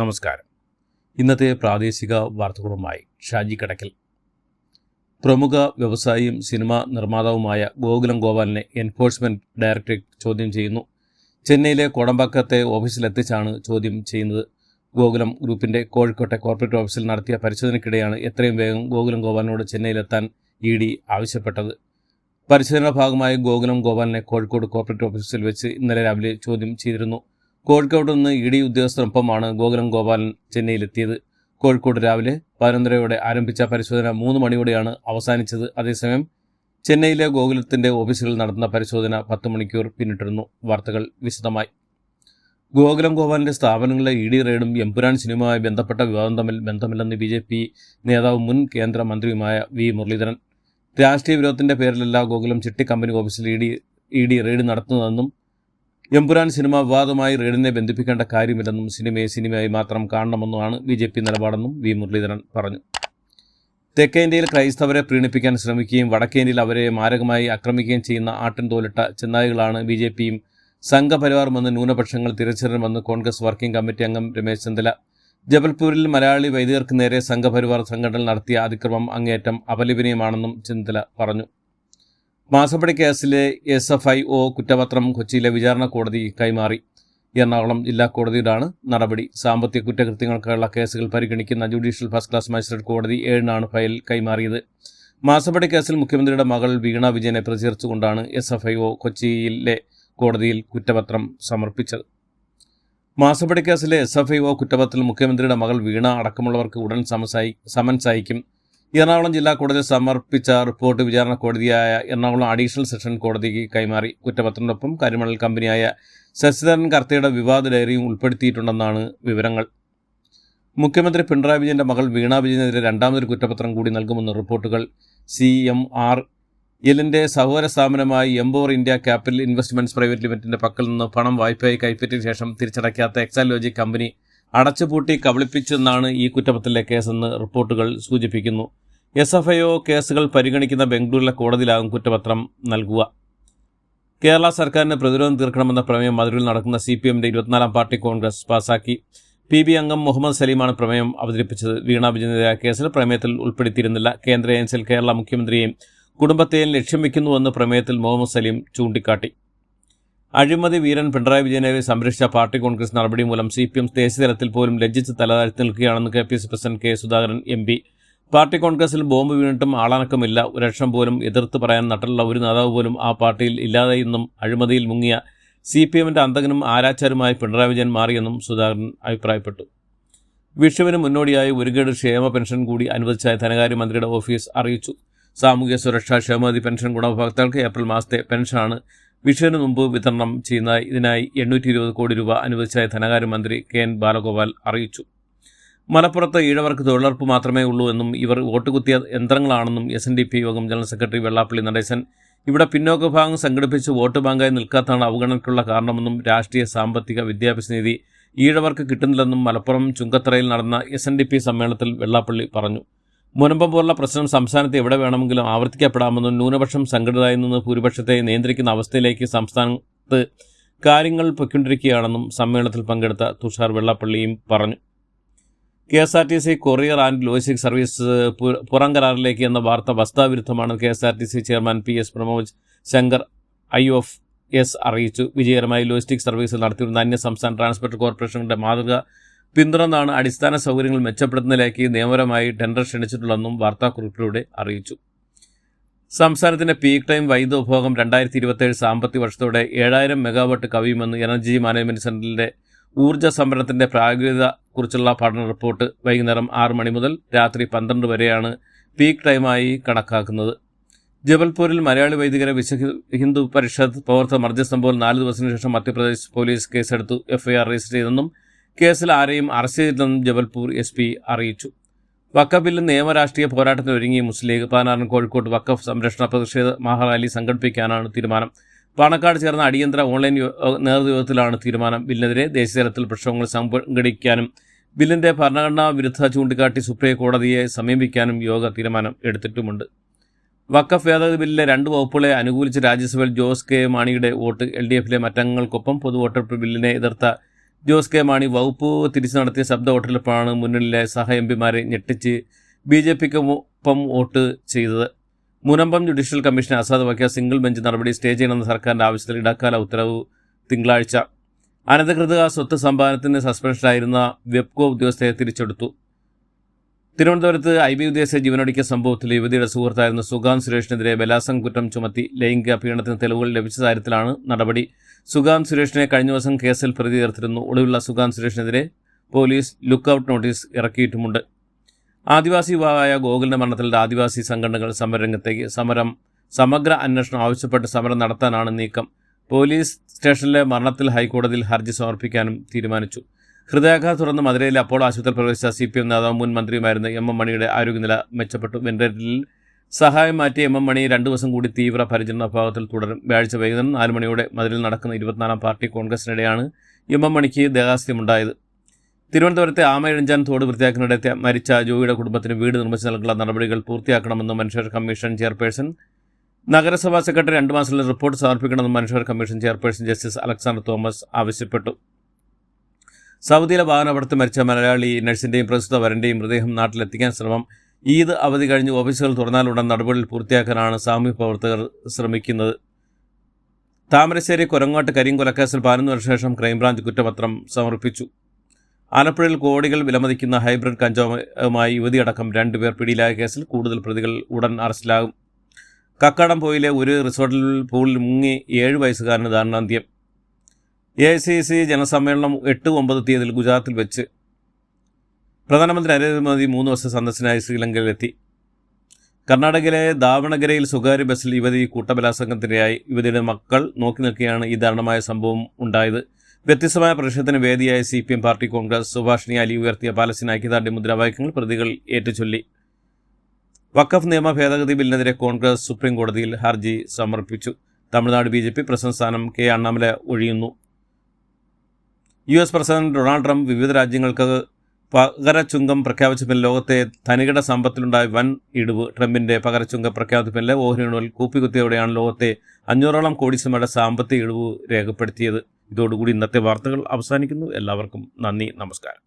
നമസ്കാരം. ഇന്നത്തെ പ്രാദേശിക വാർത്തകളുമായി ഷാജി കടക്കൽ. പ്രമുഖ വ്യവസായിയും സിനിമാ നിർമ്മാതാവുമായ ഗോകുലം ഗോപാലിനെ എൻഫോഴ്സ്മെന്റ് ഡയറക്ടറേറ്റ് ചോദ്യം ചെയ്യുന്നു. ചെന്നൈയിലെ കോടമ്പാക്കത്തെ ഓഫീസിലെത്തിച്ചാണ് ചോദ്യം ചെയ്യുന്നത്. ഗോകുലം ഗ്രൂപ്പിന്റെ കോഴിക്കോട്ടെ കോർപ്പറേറ്റ് ഓഫീസിൽ നടത്തിയ പരിശോധനയ്ക്കിടെയാണ് എത്രയും വേഗം ഗോകുലം ഗോപാലിനോട് ചെന്നൈയിലെത്താൻ ED ആവശ്യപ്പെട്ടത്. പരിശോധനയുടെ ഭാഗമായി ഗോകുലം ഗോപാലിനെ കോഴിക്കോട് കോർപ്പറേറ്റ് ഓഫീസിൽ വെച്ച് ഇന്നലെ രാവിലെ ചോദ്യം ചെയ്തിരുന്നു. കോഴിക്കോട് നിന്ന് ED ഉദ്യോഗസ്ഥർക്കൊപ്പമാണ് ഗോകുലം ഗോപാലൻ ചെന്നൈയിലെത്തിയത്. കോഴിക്കോട് രാവിലെ 11:30 ആരംഭിച്ച പരിശോധന 3 മണിയോടെയാണ് അവസാനിച്ചത്. അതേസമയം ചെന്നൈയിലെ ഗോകുലത്തിന്റെ ഓഫീസുകളിൽ നടന്ന പരിശോധന 10 മണിക്കൂർ പിന്നിട്ടിരുന്നു. വാർത്തകൾ വിശദമായി. ഗോകുലം ഗോപാലിന്റെ സ്ഥാപനങ്ങളിലെ ED റെയ്ഡും എമ്പുരാൻ സിനിമയുമായി ബന്ധപ്പെട്ട വിവാദം തമ്മിൽ ബന്ധമില്ലെന്ന് BJP നേതാവും മുൻ കേന്ദ്ര മന്ത്രിയുമായ V മുരളീധരൻ. രാഷ്ട്രീയ വിരോധത്തിന്റെ പേരിലല്ല ഗോകുലം ചിട്ടി കമ്പനി ഓഫീസിൽ ED റെയ്ഡ് നടത്തുന്നതെന്നും എമ്പുരാൻ സിനിമ വിവാദമായി റെയ്ഡിനെ ബന്ധിപ്പിക്കേണ്ട കാര്യമില്ലെന്നും സിനിമയായി മാത്രം കാണണമെന്നുമാണ് BJP നിലപാടെന്നും V മുരളീധരൻ പറഞ്ഞു. തെക്കേ ഇന്ത്യയിൽ ക്രൈസ്തവരെ പ്രീണിപ്പിക്കാൻ ശ്രമിക്കുകയും വടക്കേ ഇന്ത്യയിൽ അവരെ മാരകമായി ആക്രമിക്കുകയും ചെയ്യുന്ന ആട്ടിൻ തോലിട്ട ചെന്നായികളാണ് BJPയും സംഘപരിവാറുമെന്ന് ന്യൂനപക്ഷങ്ങൾ തിരിച്ചറിയണമെന്ന് കോൺഗ്രസ് വർക്കിംഗ് കമ്മിറ്റി അംഗം രമേശ് ചെന്നിത്തല. ജബൽപൂരിൽ മലയാളി വൈദികർക്ക് നേരെ സംഘപരിവാർ സംഘടനകൾ നടത്തിയ അതിക്രമം അങ്ങേയറ്റം അപലപനീയമാണെന്നും ചെന്നിത്തല പറഞ്ഞു. മാസപ്പടി കേസിലെ SFIO കുറ്റപത്രം കൊച്ചിയിലെ വിചാരണ കോടതി കൈമാറി. എറണാകുളം ജില്ലാ കോടതിയുടെയാണ് നടപടി. സാമ്പത്തിക കുറ്റകൃത്യങ്ങൾക്കുള്ള കേസുകൾ പരിഗണിക്കുന്ന ജുഡീഷ്യൽ ഫസ്റ്റ് ക്ലാസ് മജിസ്ട്രേറ്റ് കോടതി 7-നാണ് ഫയൽ കൈമാറിയത്. മാസപ്പടി കേസിൽ മുഖ്യമന്ത്രിയുടെ മകൾ വീണ വിജയനെ പ്രതിചേർത്തുകൊണ്ടാണ് SFIO കൊച്ചിയിലെ കോടതിയിൽ കുറ്റപത്രം സമർപ്പിച്ചത്. മാസപ്പടി കേസിലെ SFIO കുറ്റപത്രത്തിൽ മുഖ്യമന്ത്രിയുടെ മകൾ വീണ അടക്കമുള്ളവർക്ക് ഉടൻ സമൻസ് അയക്കും. എറണാകുളം ജില്ലാ കോടതിയിൽ സമർപ്പിച്ച റിപ്പോർട്ട് വിചാരണ കോടതിയായ എറണാകുളം അഡീഷണൽ സെഷൻ കോടതിക്ക് കൈമാറി. കുറ്റപത്രത്തിനൊപ്പം കരിമണൽ കമ്പനിയായ ശശിധരൻ കർത്തയുടെ വിവാദ ഡയറിയും ഉൾപ്പെടുത്തിയിട്ടുണ്ടെന്നാണ് വിവരങ്ങൾ. മുഖ്യമന്ത്രി പിണറായി വിജയന്റെ മകൾ വീണ വിജയനെതിരെ രണ്ടാമതൊരു കുറ്റപത്രം കൂടി നൽകുമെന്ന് റിപ്പോർട്ടുകൾ. CMRLന്റെ സഹോദര സ്ഥാപനമായി empower India capital investments private ലിമിറ്റഡിന്റെ പക്കൽ നിന്ന് പണം വായ്പയായി കൈപ്പറ്റിയ ശേഷം തിരിച്ചടയ്ക്കാത്ത എക്സാലോജി കമ്പനി അടച്ചുപൂട്ടി കബളിപ്പിച്ചെന്നാണ് ഈ കുറ്റപത്രത്തിലെ കേസെന്ന് റിപ്പോർട്ടുകൾ സൂചിപ്പിക്കുന്നു. SFIO കേസുകൾ പരിഗണിക്കുന്ന ബംഗളൂരിലെ കോടതിയിലാകും കുറ്റപത്രം നൽകുക. കേരള സർക്കാരിന് പ്രതിരോധം തീർക്കണമെന്ന പ്രമേയം മധുരയിൽ നടക്കുന്ന CPMന്റെ 24-ാം പാർട്ടി കോൺഗ്രസ് പാസാക്കി. PB അംഗം മുഹമ്മദ് സലീമാണ് പ്രമേയം അവതരിപ്പിച്ചത്. വീണ വിജയനെതിരായ കേസിൽ പ്രമേയത്തിൽ ഉൾപ്പെടുത്തിയിരുന്നില്ല. കേന്ദ്ര ഏജൻസിയിൽ കേരള മുഖ്യമന്ത്രിയെയും കുടുംബത്തെയും ലക്ഷ്യം വയ്ക്കുന്നുവെന്ന് പ്രമേയത്തിൽ മുഹമ്മദ് സലീം ചൂണ്ടിക്കാട്ടി. അഴിമതി വീരൻ പിണറായി വിജയനെ സംരക്ഷിച്ച പാർട്ടി കോൺഗ്രസ് നടപടി മൂലം CPM ദേശീയതലത്തിൽ പോലും ലജ്ജിച്ച് തലതാഴ്ത്തി നിൽക്കുകയാണെന്ന് KPC president K Sudhakaran MP. Party കോൺഗ്രസിൽ ബോംബ് വീണിട്ടും ആളനക്കമില്ല. ഒരു ലക്ഷം പോലും എതിർത്ത് പറയാൻ നട്ടുള്ള ഒരു നേതാവ് പോലും ആ പാർട്ടിയിൽ ഇല്ലാതെയെന്നും അഴിമതിയിൽ മുങ്ങിയ CPMന്റെ അന്തകനും ആരാച്ചാരുമായി പിണറായി വിജയൻ മാറിയെന്നും സുധാകരൻ അഭിപ്രായപ്പെട്ടു. വിഷുവിന് മുന്നോടിയായി ഒരു ഗഡു ക്ഷേമ പെൻഷൻ കൂടി അനുവദിച്ചായി ധനകാര്യമന്ത്രിയുടെ ഓഫീസ് അറിയിച്ചു. സാമൂഹ്യ സുരക്ഷാ ക്ഷേമനിധി പെൻഷൻ ഗുണഭോക്താക്കൾക്ക് ഏപ്രിൽ മാസത്തെ പെൻഷനാണ് വിഷുവിന് മുമ്പ് വിതരണം ചെയ്യുന്ന. ഇതിനായി 820 കോടി രൂപ അനുവദിച്ചായി ധനകാര്യമന്ത്രി KN ബാലഗോപാൽ അറിയിച്ചു. മലപ്പുറത്ത് ഈഴവർക്ക് തൊഴിലുറപ്പ് മാത്രമേ ഉള്ളൂ എന്നും ഇവർ വോട്ടുകുത്തിയ യന്ത്രങ്ങളാണെന്നും SNDP യോഗം ജനറൽ സെക്രട്ടറി വെള്ളാപ്പള്ളി നടേശൻ. ഇവിടെ പിന്നോക്ക വിഭാഗം സംഘടിപ്പിച്ച് വോട്ട് ബാങ്കായി നിൽക്കാത്തതാണ് അവഗണനയ്ക്കുള്ള കാരണമെന്നും രാഷ്ട്രീയ സാമ്പത്തിക വിദ്യാഭ്യാസ നിധി ഈഴവർക്ക് കിട്ടുന്നില്ലെന്നും മലപ്പുറം ചുങ്കത്തറയിൽ നടന്ന SNDP സമ്മേളനത്തിൽ വെള്ളാപ്പള്ളി പറഞ്ഞു. മുനമ്പം പോലുള്ള പ്രശ്നം സംസ്ഥാനത്ത് എവിടെ വേണമെങ്കിലും ആവർത്തിക്കപ്പെടാമെന്നും ന്യൂനപക്ഷം സംഘടിതരായി നിന്ന് ഭൂരിപക്ഷത്തെ നിയന്ത്രിക്കുന്ന അവസ്ഥയിലേക്ക് സംസ്ഥാനത്ത് കാര്യങ്ങൾ പൊയ്ക്കൊണ്ടിരിക്കുകയാണെന്നും സമ്മേളനത്തിൽ പങ്കെടുത്ത തുഷാർ വെള്ളാപ്പള്ളിയും പറഞ്ഞു. KSRTC courier and logistic service പുറം കരാറിലേക്ക് എന്ന വാർത്ത വസ്തുതാവിരുദ്ധമാണ് KSRTC chairman PS Pramod Shankar IOF അറിയിച്ചു. വിജയകരമായി ലോജിസ്റ്റിക് സർവീസ് നടത്തിയിരുന്ന അന്യ സംസ്ഥാന ട്രാൻസ്പോർട്ട് കോർപ്പറേഷനുകളുടെ മാതൃക പിന്തുടർന്നാണ് അടിസ്ഥാന സൗകര്യങ്ങൾ മെച്ചപ്പെടുത്തുന്നതിലേക്ക് നിയമപരമായി ടെൻഡർ ക്ഷണിച്ചിട്ടുള്ളതെന്നും വാർത്താക്കുറിപ്പിലൂടെ അറിയിച്ചു. സംസ്ഥാനത്തിന്റെ പീക്ക് ടൈം വൈദ്യുത ഉപഭോഗം 2027 സാമ്പത്തിക വർഷത്തോടെ 7000 മെഗാവാട്ട് കവിയുമെന്ന് എനർജി മാനേജ്മെന്റ് സെന്ററിന്റെ ഊർജ്ജ സംഭരണത്തിന്റെ പ്രായോഗികതയെക്കുറിച്ചുള്ള പഠന റിപ്പോർട്ട്. വൈകുന്നേരം 6 മണി മുതൽ രാത്രി 12 വരെയാണ് പീക്ക് ടൈമായി കണക്കാക്കുന്നത്. ജബൽപൂരിൽ മലയാളി വൈദികരെ ഹിന്ദു പരിഷത്ത് പ്രവർത്തക മർദ്ദിച്ച സംഭവം 4 ദിവസത്തിനു ശേഷം മധ്യപ്രദേശ് പോലീസ് കേസെടുത്തു. FIR രജിസ്റ്റർ ചെയ്തെന്നും കേസിൽ ആരെയും അറസ്റ്റ് ചെയ്തില്ലെന്നും ജബൽപൂർ SP അറിയിച്ചു. വഖഫ് ബില്ല് നിയമരാഷ്ട്രീയ പോരാട്ടത്തിന് ഒരുങ്ങി മുസ്ലിം ലീഗ്. 16 കോഴിക്കോട് വഖഫ് സംരക്ഷണ പ്രതിഷേധ മഹാറാലി സംഘടിപ്പിക്കാനാണ് തീരുമാനം. പാണക്കാട് ചേർന്ന അടിയന്തര ഓൺലൈൻ നേതൃയോഗത്തിലാണ് തീരുമാനം. ബില്ലിനെതിരെ ദേശീയതലത്തിൽ പ്രക്ഷോഭങ്ങൾ സംഘടിക്കാനും ബില്ലിന്റെ ഭരണഘടനാ വിരുദ്ധത ചൂണ്ടിക്കാട്ടി സുപ്രീം കോടതിയെ സമീപിക്കാനും യോഗ തീരുമാനം എടുത്തിട്ടുമുണ്ട്. വഖഫ് ഭേദഗതി ബില്ലിലെ 2 വകുപ്പുകളെ അനുകൂലിച്ച് രാജ്യസഭയിൽ ജോസ് കെ മാണിയുടെ വോട്ട്. LDFിലെ മറ്റംഗങ്ങൾക്കൊപ്പം പൊതുവോട്ടെടുപ്പ് ബില്ലിനെ എതിർത്ത ജോസ് കെ മാണി വകുപ്പ് തിരിച്ചു നടത്തിയ ശബ്ദ വോട്ടെടുപ്പാണ് മുന്നണിയിലെ സഹ എംപിമാരെ ഞെട്ടിച്ച് BJPക്കൊപ്പം വോട്ട് ചെയ്തത്. മുനമ്പം ജുഡീഷ്യൽ കമ്മീഷനെ അസാധുവാക്കിയ സിംഗിൾ ബെഞ്ച് നടപടി സ്റ്റേ ചെയ്യണമെന്ന സർക്കാരിൻ്റെ ആവശ്യത്തിൽ ഇടക്കാല ഉത്തരവ് തിങ്കളാഴ്ച. അനധികൃത സ്വത്ത് സമ്പാദനത്തിന് സസ്പെൻഷനായിരുന്ന വെബ്കോ ഉദ്യോഗസ്ഥയെ തിരിച്ചെടുത്തു. തിരുവനന്തപുരത്ത് IB ഉദ്യോഗസ്ഥയെ ജീവനൊടുക്കിയ സംഭവത്തിൽ യുവതിയുടെ സുഹൃത്തായിരുന്ന സുഗാന്ത് സുരേഷിനെതിരെ ബലാത്സംഗ കുറ്റം ചുമത്തി ലൈംഗിക പീഡനത്തിന് തെളിവുകൾ ലഭിച്ച കാര്യത്തിലാണ് നടപടി. സുഗാന്ത് സുരേഷിനെ കഴിഞ്ഞ ദിവസം കേസിൽ പ്രതി ചേർത്തിരുന്നു. ഒളിവുള്ള സുഗാന്ത് സുരേഷിനെതിരെ പോലീസ് ലുക്കൌട്ട് നോട്ടീസ് ഇറക്കിയിട്ടുമുണ്ട്. ആദിവാസി യുവാവായ ഗോകുലിന്റെ മരണത്തിൽ ആദിവാസി സംഘടനകൾ സമരരംഗത്തേക്ക്. സമഗ്ര അന്വേഷണം ആവശ്യപ്പെട്ട് സമരം നടത്താനാണ് നീക്കം. പോലീസ് സ്റ്റേഷനിലെ മരണത്തിൽ ഹൈക്കോടതിയിൽ ഹർജി സമർപ്പിക്കാനും തീരുമാനിച്ചു. ഹൃദയാഘാതം തുടർന്ന് മധുരയിലെ അപ്പോളോ ആശുപത്രിയിൽ പ്രവേശിച്ച CPM നേതാവും മുൻ മന്ത്രിയുമായിരുന്ന MM മണിയുടെ ആരോഗ്യനില മെച്ചപ്പെട്ടു. വെന്റിലേറ്ററിൽ സഹായം മാറ്റിയ MM മണി 2 ദിവസം കൂടി തീവ്ര പരിചരണ വിഭാഗത്തിൽ തുടരും. വ്യാഴാഴ്ച വൈകുന്നേരം 4 മണിയോടെ മധുരയിൽ നടക്കുന്ന 24ാം പാർട്ടി കോൺഗ്രസിനിടെയാണ് MM മണിക്ക് ദേഹാസ്യമുണ്ടായത്. തിരുവനന്തപുരത്തെ ആമയിഴഞ്ചാൻ തോട് വൃത്തിയാക്കുന്നതിനിടെ മരിച്ച ജോയിയുടെ കുടുംബത്തിന് വീട് നിർമ്മിച്ചു നൽകുന്ന നടപടികൾ പൂർത്തിയാക്കണമെന്ന് മനുഷ്യാവകാശ കമ്മീഷൻ ചെയർപേഴ്സൺ, നഗരസഭാ സെക്രട്ടറി 2 മാസത്തിലെ റിപ്പോർട്ട് സമർപ്പിക്കണമെന്ന് മനുഷ്യാവകാശ commission chairperson justice Alexander Thomas ആവശ്യപ്പെട്ടു. സൗദിയിലെ വാഹനാപകടത്തിൽ മരിച്ച മലയാളി നഴ്സിൻ്റെയും പ്രസ്തുത വരൻ്റെയും മൃതദേഹം നാട്ടിലെത്തിക്കാൻ ശ്രമം. ഈദ് അവധി കഴിഞ്ഞ് ഓഫീസുകൾ തുറന്നാലുടൻ നടപടികൾ പൂർത്തിയാക്കാനാണ് സാമൂഹ്യ പ്രവർത്തകർ ശ്രമിക്കുന്നത്. താമരശ്ശേരി കൊരങ്ങോട്ട് കരിങ്കൊലക്കേസിൽ 11 വർഷ ശേഷം ക്രൈംബ്രാഞ്ച് കുറ്റപത്രം സമർപ്പിച്ചു. ആലപ്പുഴയിൽ കോടികൾ വിലമതിക്കുന്ന ഹൈബ്രിഡ് കഞ്ചാവുമായി യുവതിയടക്കം 2 പേർ പിടിയിലായ കേസിൽ കൂടുതൽ പ്രതികൾ ഉടൻ അറസ്റ്റിലാകും. കക്കാടംപൊയിലെ ഒരു റിസോർട്ടിൽ പൂളിൽ മുങ്ങി 7 വയസ്സുകാരന് ദാരുണാന്ത്യം. AICC ജനസമ്മേളനം 8-9 തീയതിയിൽ ഗുജറാത്തിൽ വെച്ച്. പ്രധാനമന്ത്രി നരേന്ദ്രമോദി 3 ദിവസ സന്ദർശനത്തിനായി ശ്രീലങ്കയിലെത്തി. കർണാടകയിലെ ദാവണഗരയിൽ സ്വകാര്യ ബസ്സിൽ യുവതി കൂട്ടബലാത്സംഗത്തിനിരയായി. യുവതിയുടെ മക്കൾ നോക്കി നിൽക്കുകയാണ് ഈ ദാരുണമായ സംഭവം ഉണ്ടായത്. വ്യത്യസ്തമായ പ്രതിഷേധത്തിന് വേദിയായ CPM പാർട്ടി കോൺഗ്രസ് സുഭാഷിണി അലി ഉയർത്തിയ പാലസ്തീൻ ഐക്യദാർഢ്യ മുദ്രാവാക്യങ്ങൾ പ്രതികൾ ഏറ്റുചൊല്ലി. വഖഫ് നിയമ ഭേദഗതി ബില്ലിനെതിരെ കോൺഗ്രസ് സുപ്രീം കോടതിയിൽ ഹർജി സമർപ്പിച്ചു. തമിഴ്നാട് BJP പ്രസിഡന്റ് സ്ഥാനം K. അണ്ണാമല ഒഴിയുന്നു. US പ്രസിഡന്റ് ഡൊണാൾഡ് ട്രംപ് വിവിധ രാജ്യങ്ങൾക്ക് പകരച്ചുങ്കം പ്രഖ്യാപിച്ച പിന്നിൽ ലോകത്തെ ധനികരുടെ സമ്പത്തിലുണ്ടായ വൻ ഇടിവ്. ട്രംപിന്റെ പകരച്ചുങ്ക പ്രഖ്യാപിച്ച പിന്നിലെ ഓഹരികളിൽ കൂപ്പിക്കുത്തിയോടെയാണ് ലോകത്തെ 500ഓളം കോടിയുടെ സാമ്പത്തിക ഇടിവ് രേഖപ്പെടുത്തിയത്. ഇതോടുകൂടി ഇന്നത്തെ വാർത്തകൾ അവസാനിക്കുന്നു. എല്ലാവർക്കും നന്ദി, നമസ്കാരം.